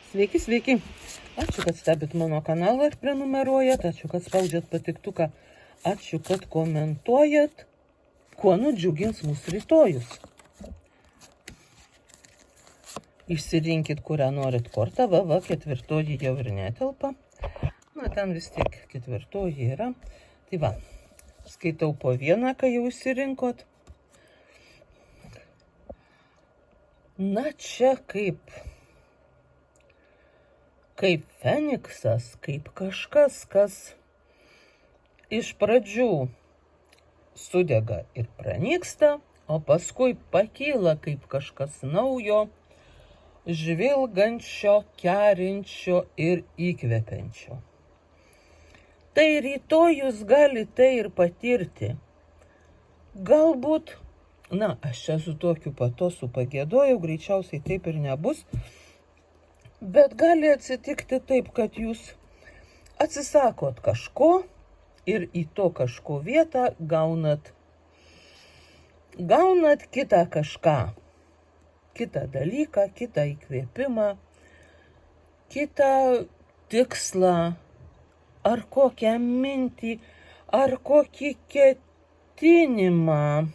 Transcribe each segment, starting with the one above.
Sveiki, sveiki. Ačiū, kad stebit mano kanalą ir prenumeruojat. Ačiū, kad spaudžiat patiktuką. Ačiū, kad komentuojat, kuo nudžiugins mūsų rytojus. Išsirinkit, kurią norit kortą. Va, ketvirtoji jau ir netelpa. Na, ten vis tiek ketvirtoji yra. Tai va, skaitau po vieną, kai jau išsirinkot. Na, čia kaip Feniksas, kaip kažkas, kas iš pradžių sudega ir pranyksta, o paskui pakyla kaip kažkas naujo, žvilgančio, kerinčio ir įkvepiančio. Tai rytoj jūs galite ir patirti. Galbūt, aš čia su tokiu patosu pagėdojau, greičiausiai taip ir nebus, bet gali atsitikti taip, kad jūs atsisakot kažko ir į to kažko vietą gaunat kitą kažką, kitą dalyką, kitą įkvėpimą, kitą tikslą, ar kokią mintį, ar kokį ketinimą,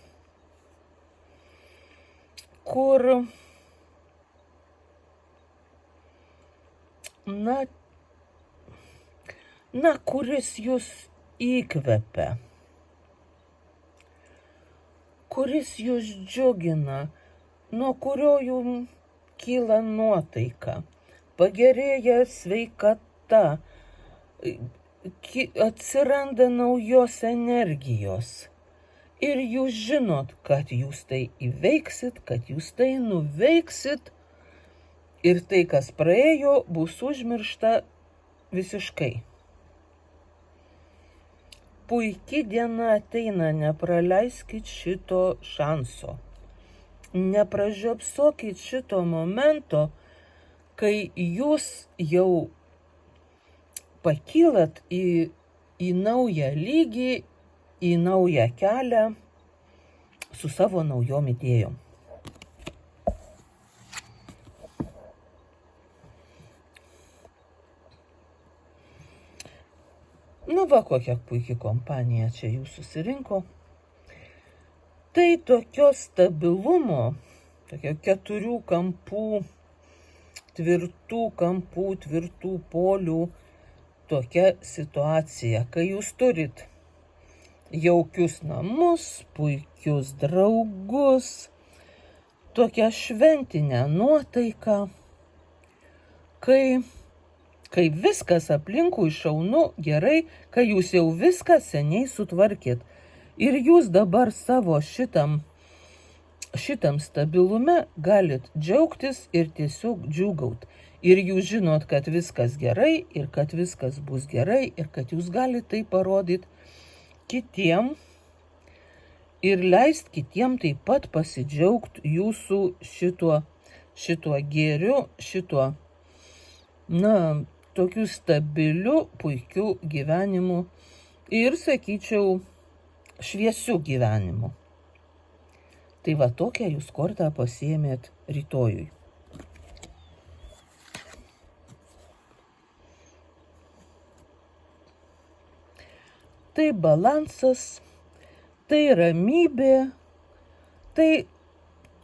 kuris jūs įkvepia, kuris jūs džiugina, nuo kurio jums kyla nuotaika, pagerėja sveikata, atsiranda naujos energijos. Ir jūs žinot, kad jūs tai įveiksit, kad jūs tai nuveiksit ir tai, kas praėjo, bus užmiršta visiškai. Puiki diena ateina, nepraleiskit šito šanso. Nepražiopsokit šito momento, kai jūs jau pakylat į naują lygį, į naują kelią su savo naujom idėjom. Kokia puikia kompanija čia jūs susirinko. Tai tokio stabilumo, tokio 4 kampų, tvirtų polių, tokia situacija, kai jūs turit jaukius namus, puikius draugus, tokią šventinę nuotaiką, kai viskas aplinkui šaunu, gerai, kai jūs jau viską seniai sutvarkėt. Ir jūs dabar savo šitam stabilume galit džiaugtis ir tiesiog džiūgaut. Ir jūs žinot, kad viskas gerai ir kad viskas bus gerai ir kad jūs galite tai parodyti kitiem ir leist kitiem taip pat pasidžiaugti jūsų šituo gėriu, tokiu stabiliu, puikiu gyvenimu ir, sakyčiau, šviesiu gyvenimu. Tai va tokią jūs kortą pasiėmėt rytojui. Tai balansas, tai ramybė, tai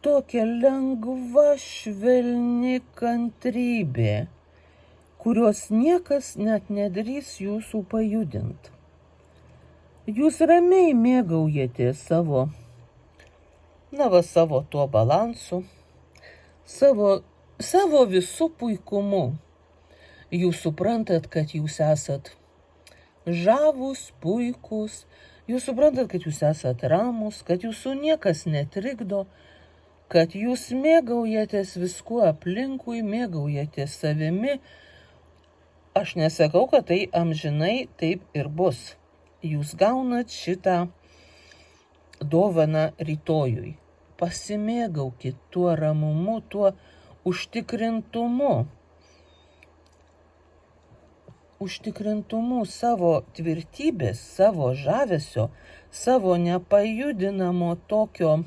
tokia lengva, švelni kantrybė, kurios niekas net nedrįs jūsų pajudint. Jūs ramiai mėgaujatės savo tuo balansu, savo visų puikumu. Jūs suprantat, kad jūs esat žavūs, puikus, jūs suprantat, kad jūs esat ramus, kad jūsų niekas netrikdo, kad jūs mėgaujatės viskuo aplinkui, mėgaujatės savimi. Aš nesakau, kad tai amžinai taip ir bus. Jūs gaunat šitą dovaną rytojui. Pasimėgaukit tuo ramumu, tuo užtikrintumu. Užtikrintumu savo tvirtybės, savo žavesio, savo nepajudinamo tokio,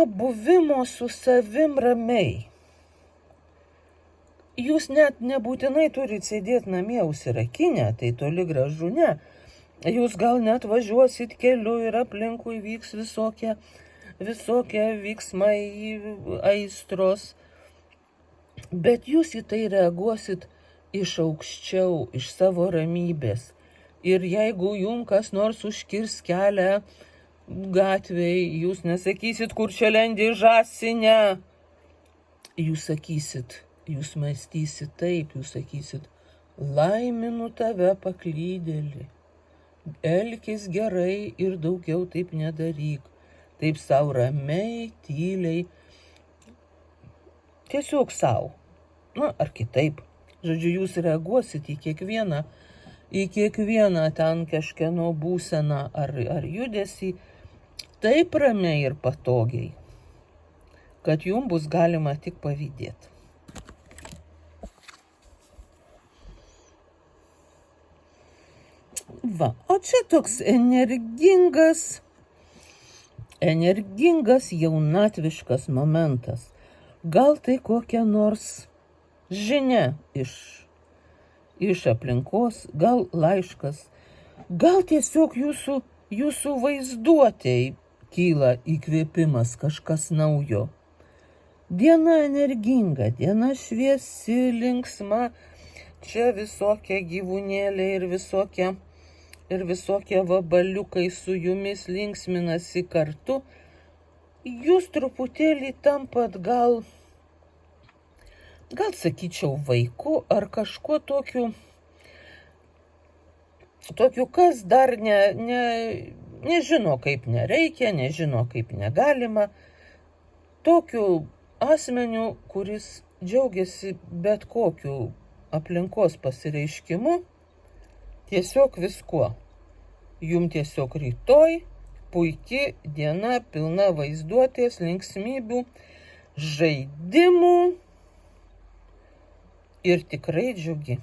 buvimo su savim ramiai. jūs net nebūtinai turite sėdėti namie užsirakinę, tai toli gražu ne. Jūs gal net važiuosit keliu ir aplinkui vyks visokie vyksmai, aistros. Bet jūs į tai reaguosit iš aukščiau, iš savo ramybės. Ir jeigu jums kas nors užkirs kelią gatvėj, jūs nesakysit, kur čia lendi žąsinę. Jūs sakysit, jūs mąstysit taip, jūs sakysit, laiminu tave paklydėlį. Elkis gerai ir daugiau taip nedaryk. Taip sau ramiai, tyliai. Tiesiog sau. Na, ar kitaip. Žodžiu, jūs reaguosit į kiekvieną ten kažkieno būseną ar judesį taip ramiai ir patogiai, kad jums bus galima tik pavydėti. Va, o čia toks energingas jaunatviškas momentas. Gal tai kokia nors žinia iš aplinkos, gal laiškas, gal tiesiog jūsų vaizduotėj kyla įkvėpimas kažkas naujo. Diena energinga, diena šviesi, linksma, čia visokie gyvūnėliai ir visokie vabaliukai su jumis linksminasi kartu. Jūs truputėlį tampat gal sakyčiau vaiku ar kažkuo tokiu, kas dar nežino kaip nereikia, nežino kaip negalima. Tokiu asmeniu, kuris džiaugiasi bet kokiu aplinkos pasireiškimu, tiesiog viskuo. Jum tiesiog rytoj puiki diena, pilna vaizduotės, linksmybių, žaidimų ir tikrai džiugi.